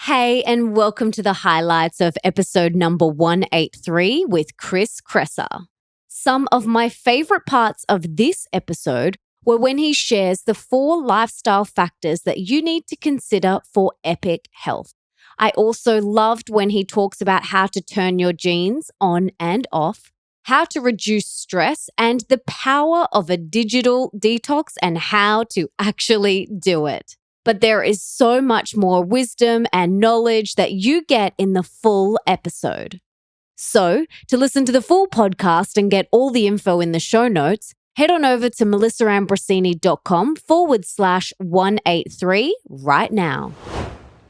Hey, and welcome to the highlights of episode number 183 with Kresser. Some of my favorite parts of this episode were when he shares the 4 lifestyle factors that you need to consider for epic health. I also loved when he talks about how to turn your genes on and off, how to reduce stress, and the power of a digital detox and how to actually do it. But there is so much more wisdom and knowledge that you get in the full episode. So, to listen to the full podcast and get all the info in the show notes, head on over to melissaambrosini.com/183 right now.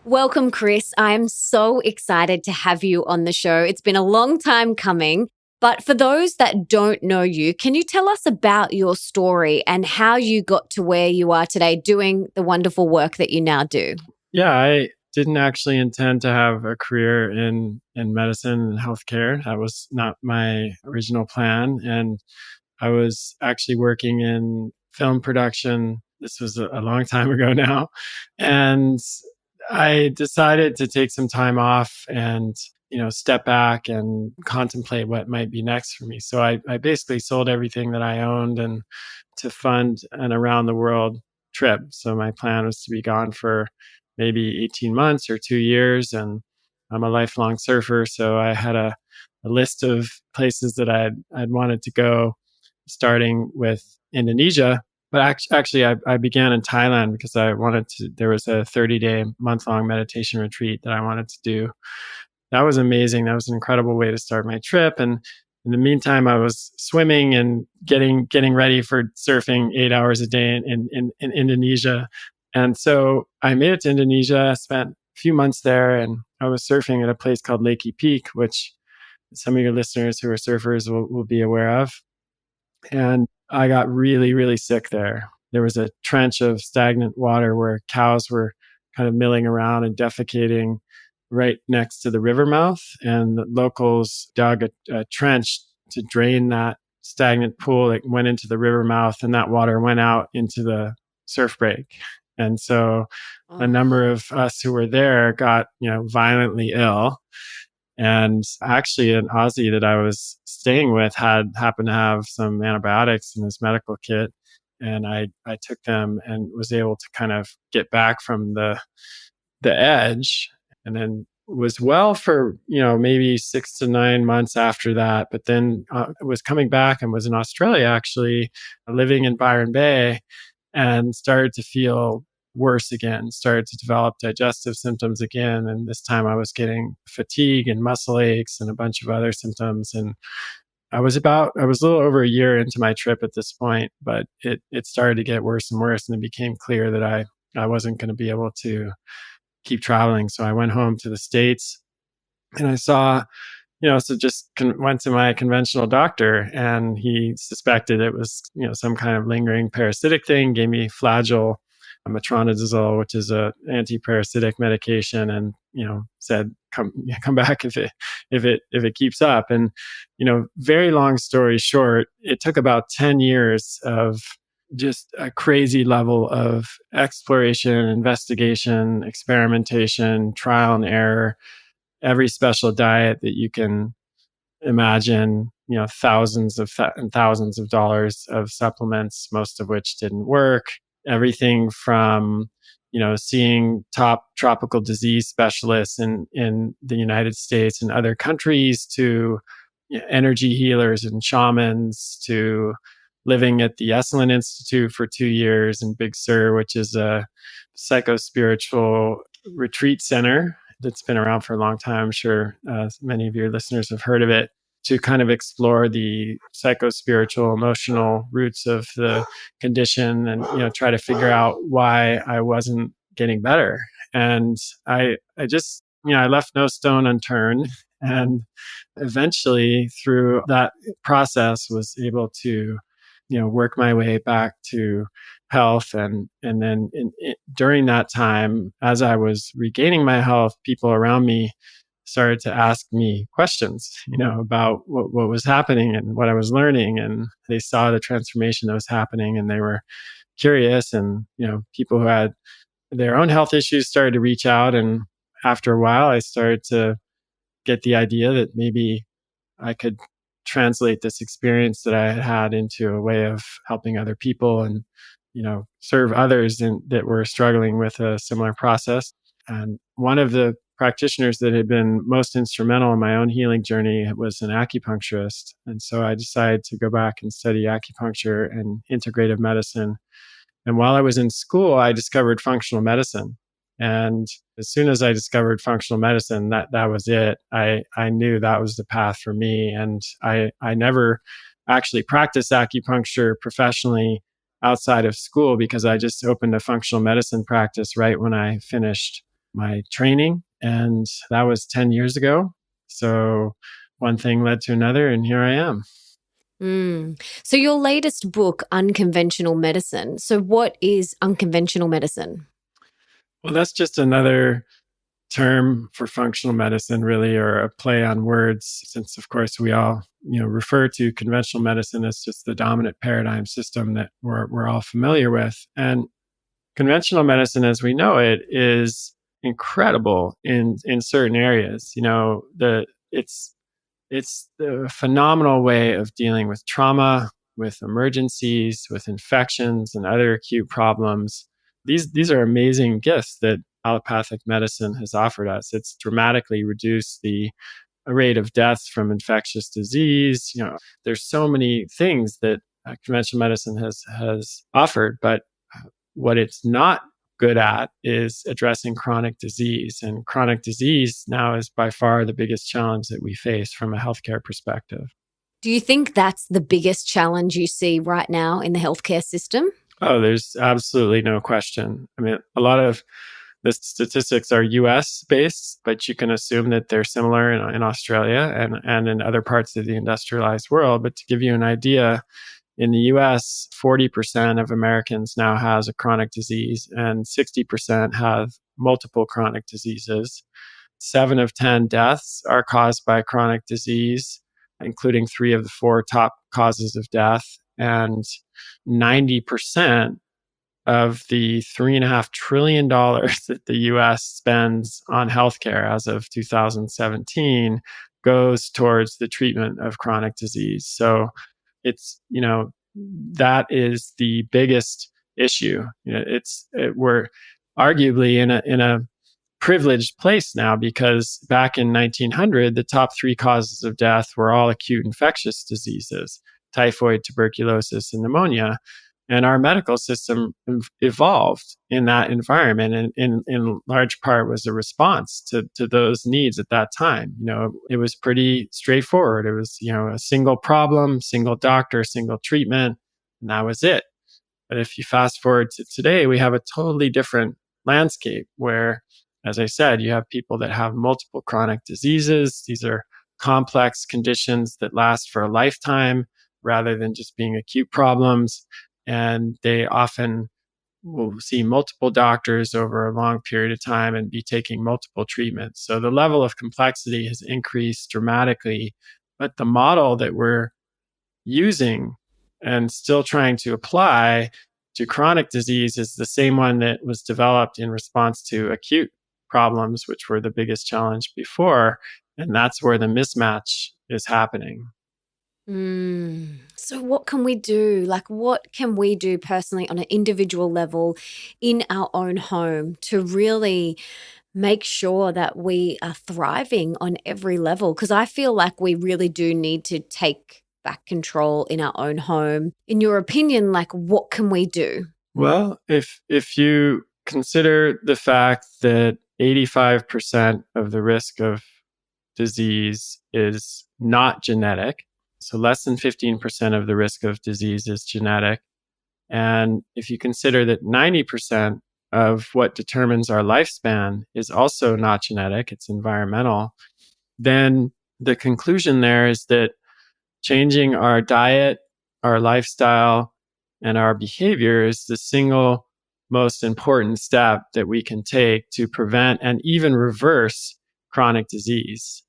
Welcome, Chris. I'm so excited to have you on the show. It's been a long time coming. But for those that don't know you, can you tell us about your story and how you got to where you are today doing the wonderful work that you now do? Yeah, I didn't actually intend to have a career in medicine and healthcare. That was not my original plan. And I was actually working in film production. This was a long time ago now. And I decided to take some time off and step back and contemplate what might be next for me. So I basically sold everything that I owned and to fund an around the world trip. So my plan was to be gone for maybe 18 months or 2 years. And I'm a lifelong surfer. So I had a list of places that I'd wanted to go, starting with Indonesia. But actually, I began in Thailand because there was a 30-day, month-long meditation retreat that I wanted to do. That was amazing. That was an incredible way to start my trip. And in the meantime, I was swimming and getting ready for surfing 8 hours a day in Indonesia. And so I made it to Indonesia, spent a few months there, and I was surfing at a place called Lakey Peak, which some of your listeners who are surfers will be aware of. And I got really, really sick there. There was a trench of stagnant water where cows were kind of milling around and defecating right next to the river mouth. And the locals dug a trench to drain that stagnant pool that went into the river mouth, and that water went out into the surf break. And so a number of us who were there got, violently ill. And actually, an Aussie that I was staying with happened to have some antibiotics in his medical kit. And I took them and was able to kind of get back from the edge, and then was well for, maybe 6 to 9 months after that. But then was coming back and was in Australia, actually living in Byron Bay, and started to feel worse again, started to develop digestive symptoms again. And this time I was getting fatigue and muscle aches and a bunch of other symptoms. And I was a little over a year into my trip at this point, but it started to get worse and worse. And it became clear that I wasn't going to be able to keep traveling. So I went home to the States, and I saw, went to my conventional doctor, and he suspected it was, some kind of lingering parasitic thing, gave me Flagyl, metronidazole, which is a anti-parasitic medication, and, said, come back if it keeps up. And, very long story short, it took about 10 years of just a crazy level of exploration, investigation, experimentation, trial and error, every special diet that you can imagine, thousands and thousands of dollars of supplements, most of which didn't work. Everything from, seeing top tropical disease specialists in the United States and other countries to energy healers and shamans, to living at the Esalen Institute for 2 years in Big Sur, which is a psycho-spiritual retreat center that's been around for a long time. I'm sure many of your listeners have heard of it, to kind of explore the psycho-spiritual, emotional roots of the condition and, try to figure out why I wasn't getting better. And I just, I left no stone unturned. And eventually through that process was able to, work my way back to health. And then during that time, as I was regaining my health, people around me started to ask me questions, about what was happening and what I was learning. And they saw the transformation that was happening, and they were curious. And, people who had their own health issues started to reach out. And after a while, I started to get the idea that maybe I could translate this experience that I had had into a way of helping other people and, serve others that were struggling with a similar process. And one of the practitioners that had been most instrumental in my own healing journey was an acupuncturist. And so I decided to go back and study acupuncture and integrative medicine. And while I was in school, I discovered functional medicine. And as soon as I discovered functional medicine, that was it. I knew that was the path for me. And I never actually practiced acupuncture professionally outside of school because I just opened a functional medicine practice right when I finished my training. And that was 10 years ago. So one thing led to another, and here I am. So your latest book, Unconventional Medicine. So what is unconventional medicine? Well, that's just another term for functional medicine, really, or a play on words, since of course we all refer to conventional medicine as just the dominant paradigm system that we're all familiar with. And conventional medicine as we know it is incredible in certain areas. It's it's the phenomenal way of dealing with trauma, with emergencies, with infections and other acute problems. These are amazing gifts that allopathic medicine has offered us. It's dramatically reduced the rate of deaths from infectious disease. There's so many things that conventional medicine has offered, but what it's not good at is addressing chronic disease. And chronic disease now is by far the biggest challenge that we face from a healthcare perspective. Do you think that's the biggest challenge you see right now in the healthcare system? Oh, there's absolutely no question. I mean, a lot of the statistics are US based, but you can assume that they're similar in Australia and in other parts of the industrialized world. But to give you an idea, in the US, 40% of Americans now has a chronic disease and 60% have multiple chronic diseases. 7 of 10 deaths are caused by chronic disease, including 3 of the 4 top causes of death. And 90% of the $3.5 trillion that the US spends on healthcare as of 2017 goes towards the treatment of chronic disease. So it's, that is the biggest issue. We're arguably in a privileged place now because back in 1900, the top 3 causes of death were all acute infectious diseases: typhoid, tuberculosis, and pneumonia. And our medical system evolved in that environment, and in large part was a response to those needs at that time. It was pretty straightforward. It was, a single problem, single doctor, single treatment, and that was it. But if you fast forward to today, we have a totally different landscape where, as I said, you have people that have multiple chronic diseases. These are complex conditions that last for a lifetime rather than just being acute problems. And they often will see multiple doctors over a long period of time and be taking multiple treatments. So the level of complexity has increased dramatically. But the model that we're using and still trying to apply to chronic disease is the same one that was developed in response to acute problems, which were the biggest challenge before. And that's where the mismatch is happening. So what can we do? Like, what can we do personally on an individual level in our own home to really make sure that we are thriving on every level? Because I feel like we really do need to take back control in our own home. In your opinion, like, what can we do? Well, if you consider the fact that 85% of the risk of disease is not genetic, so less than 15% of the risk of disease is genetic. And if you consider that 90% of what determines our lifespan is also not genetic, it's environmental, then the conclusion there is that changing our diet, our lifestyle, and our behavior is the single most important step that we can take to prevent and even reverse chronic disease.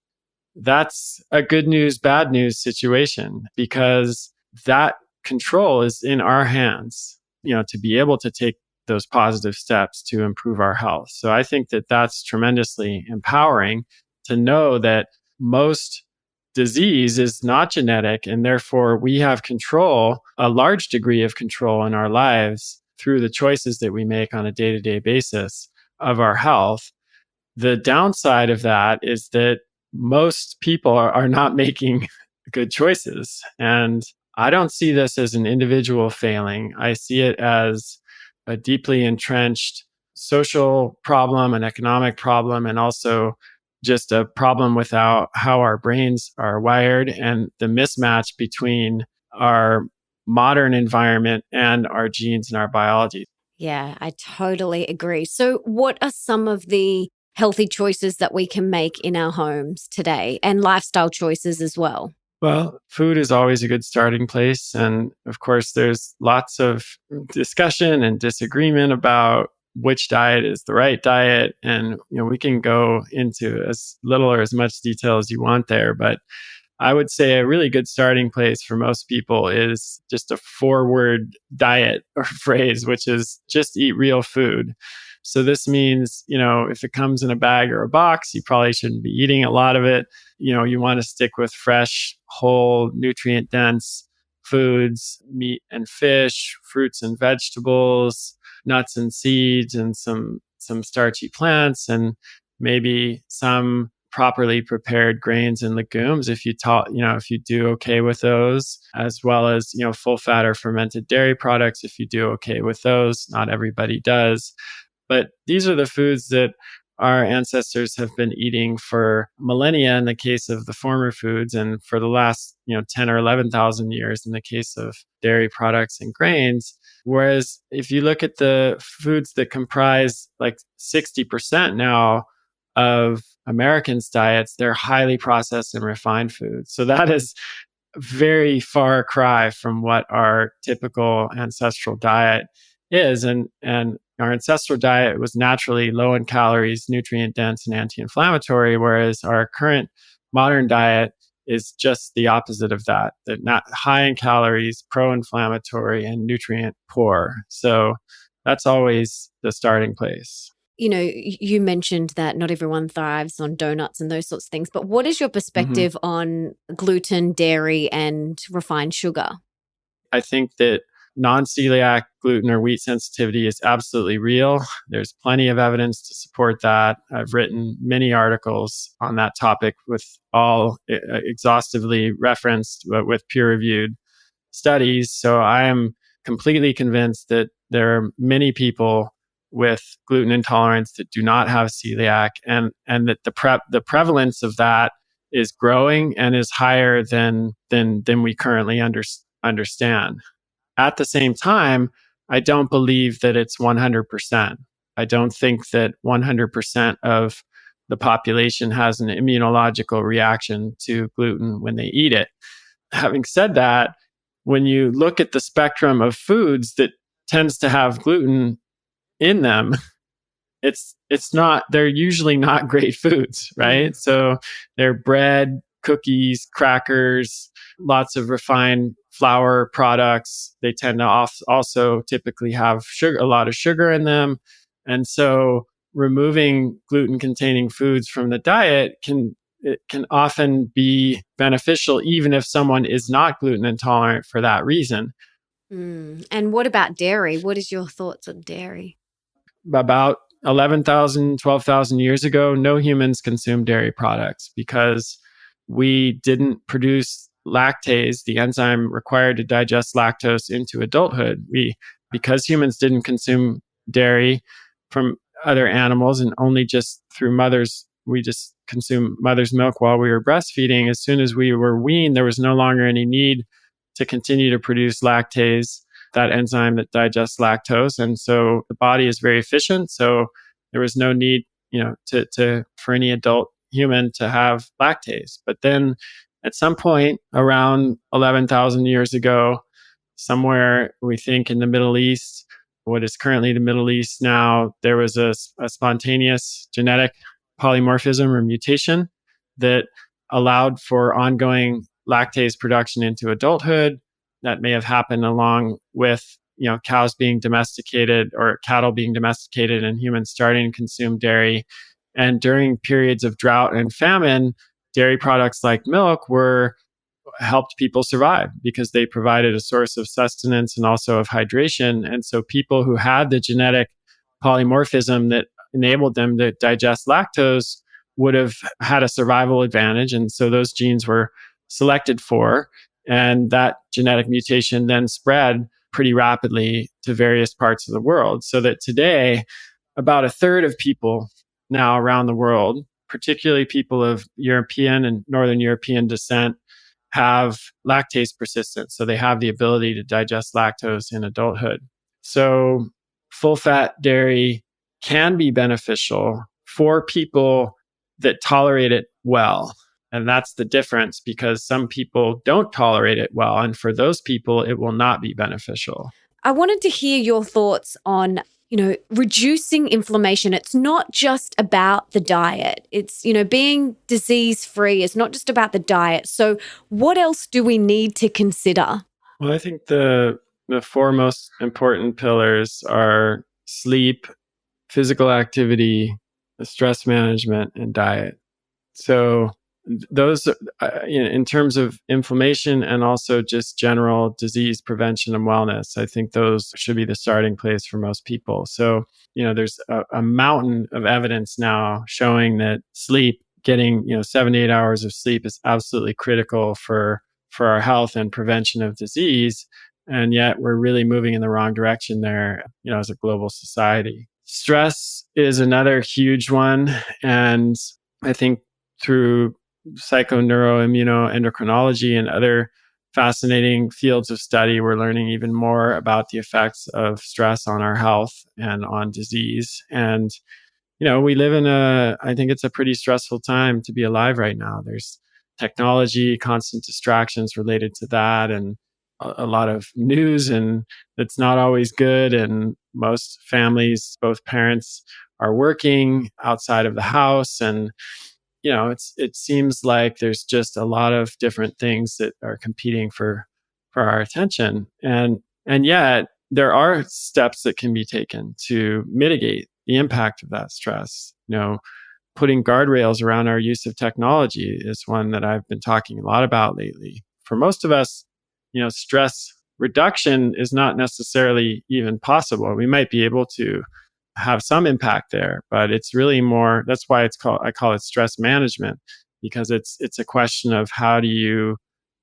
That's a good news, bad news situation because that control is in our hands. To be able to take those positive steps to improve our health. So I think that that's tremendously empowering to know that most disease is not genetic, and therefore we have control, a large degree of control in our lives through the choices that we make on a day-to-day basis of our health. The downside of that is that most people are not making good choices. And I don't see this as an individual failing. I see it as a deeply entrenched social problem, an economic problem, and also just a problem with how our brains are wired and the mismatch between our modern environment and our genes and our biology. Yeah, I totally agree. So, what are some of the healthy choices that we can make in our homes today and lifestyle choices as well? Well, food is always a good starting place. And of course, there's lots of discussion and disagreement about which diet is the right diet. And, we can go into as little or as much detail as you want there. But I would say a really good starting place for most people is just a 4-word diet or phrase, which is just eat real food. So this means, if it comes in a bag or a box, you probably shouldn't be eating a lot of it. You want to stick with fresh, whole, nutrient dense foods, meat and fish, fruits and vegetables, nuts and seeds, and some starchy plants, and maybe some properly prepared grains and legumes if you do okay with those, as well as full fat or fermented dairy products if you do okay with those. Not everybody does, but these are the foods that our ancestors have been eating for millennia in the case of the former foods, and for the last 10 or 11,000 years in the case of dairy products and grains. Whereas if you look at the foods that comprise like 60% now of Americans' diets, they're highly processed and refined foods. So that is a very far cry from what our typical ancestral diet is. And our ancestral diet was naturally low in calories, nutrient dense, and anti-inflammatory, whereas our current modern diet is just the opposite of that. They're not high in calories, pro-inflammatory, and nutrient poor. So that's always the starting place. You mentioned that not everyone thrives on donuts and those sorts of things, but what is your Mhm. perspective on gluten, dairy, and refined sugar? I think that non-celiac gluten or wheat sensitivity is absolutely real. There's plenty of evidence to support that. I've written many articles on that topic with all exhaustively referenced, but with peer-reviewed studies. So I am completely convinced that there are many people with gluten intolerance that do not have celiac, and that the prevalence of that is growing and is higher than we currently understand. At the same time, I don't believe that it's 100%. I don't think that 100% of the population has an immunological reaction to gluten when they eat it. Having said that, when you look at the spectrum of foods that tends to have gluten in them, it's not, they're usually not great foods, Mm. right? So they're bread, cookies, crackers, lots of refined flour products. They tend to also typically have sugar, a lot of sugar in them. And so removing gluten containing foods from the diet can often be beneficial even if someone is not gluten intolerant for that reason. And what about dairy? What is your thoughts on dairy? About 11,000, 12,000 years ago, no humans consumed dairy products because we didn't produce lactase, the enzyme required to digest lactose, into adulthood. Because humans didn't consume dairy from other animals and only just we just consumed mother's milk while we were breastfeeding. As soon as we were weaned, there was no longer any need to continue to produce lactase, that enzyme that digests lactose. And so the body is very efficient. So there was no need, to for any adult human to have lactase. But then at some point around 11,000 years ago, somewhere we think in the Middle East, what is currently the Middle East now, there was a spontaneous genetic polymorphism or mutation that allowed for ongoing lactase production into adulthood. That may have happened along with cows being domesticated or cattle being domesticated and humans starting to consume dairy. And during periods of drought and famine, dairy products like milk were helped people survive because they provided a source of sustenance and also of hydration. And so people who had the genetic polymorphism that enabled them to digest lactose would have had a survival advantage. And so those genes were selected for. And that genetic mutation then spread pretty rapidly to various parts of the world. So that today, about a third of people now around the world, particularly people of European and Northern European descent, have lactase persistence. So they have the ability to digest lactose in adulthood. So full fat dairy can be beneficial for people that tolerate it well. And that's the difference, because some people don't tolerate it well. And for those people, it will not be beneficial. I wanted to hear your thoughts on, reducing inflammation. It's not just about the diet. It's, being disease free. It's not just about the diet. So what else do we need to consider? Well, I think the four most important pillars are sleep, physical activity, stress management, and diet. So those, in terms of inflammation and also just general disease prevention and wellness, I think those should be the starting place for most people. So, there's a mountain of evidence now showing that sleep, getting, 7 to 8 hours of sleep is absolutely critical for our health and prevention of disease. And yet we're really moving in the wrong direction there, as a global society. Stress is another huge one. And I think through psychoneuroimmunoendocrinology and other fascinating fields of study, we're learning even more about the effects of stress on our health and on disease. And, we live in I think it's a pretty stressful time to be alive right now. There's technology, constant distractions related to that, and a lot of news, and it's not always good. And most families, both parents, are working outside of the house, and it seems like there's just a lot of different things that are competing for our attention, and yet there are steps that can be taken to mitigate the impact of that stress. Putting guardrails around our use of technology is one that I've been talking a lot about lately. For most of us, stress reduction is not necessarily even possible. We might be able to have some impact there, but it's really more, that's why I call it stress management, because it's a question of how do you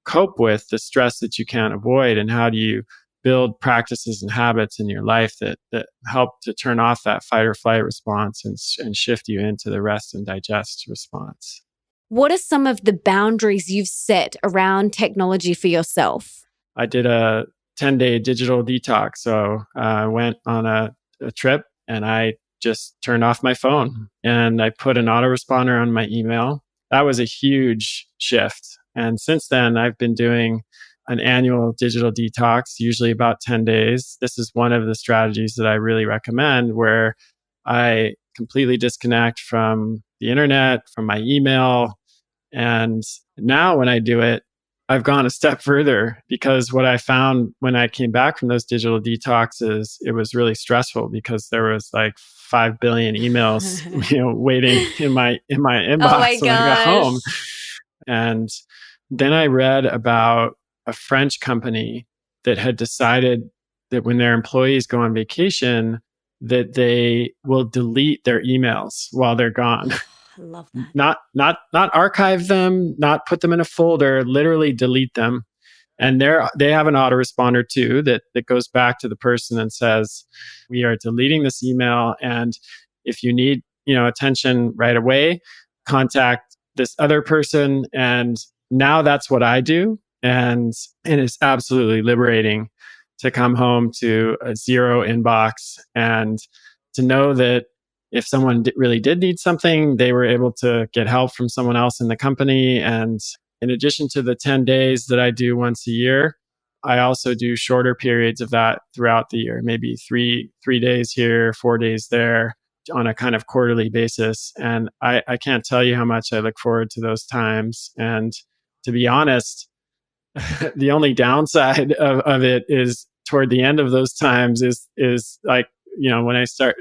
cope with the stress that you can't avoid, and how do you build practices and habits in your life that help to turn off that fight or flight response and shift you into the rest and digest response. What are some of the boundaries you've set around technology for yourself? I did a 10-day digital detox. So I went on a trip, and I just turned off my phone, and I put an autoresponder on my email. That was a huge shift. And since then, I've been doing an annual digital detox, usually about 10 days. This is one of the strategies that I really recommend, where I completely disconnect from the internet, from my email. And now when I do it, I've gone a step further, because what I found when I came back from those digital detoxes, it was really stressful, because there was like 5 billion emails, waiting in my inbox when I got home. And then I read about a French company that had decided that when their employees go on vacation, that they will delete their emails while they're gone. I love that. Not archive them, not put them in a folder, literally delete them. And they have an autoresponder too that goes back to the person and says, we are deleting this email, and if you need, attention right away, contact this other person. And now that's what I do. And it's absolutely liberating to come home to a zero inbox, and to know that if someone really did need something, they were able to get help from someone else in the company. And in addition to the 10 days that I do once a year, I also do shorter periods of that throughout the year, maybe three days here, 4 days there, on a kind of quarterly basis. And I can't tell you how much I look forward to those times. And to be honest, the only downside of it is toward the end of those times is like, when I start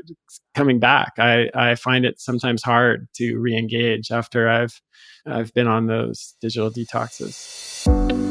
coming back, I find it sometimes hard to re-engage after I've been on those digital detoxes.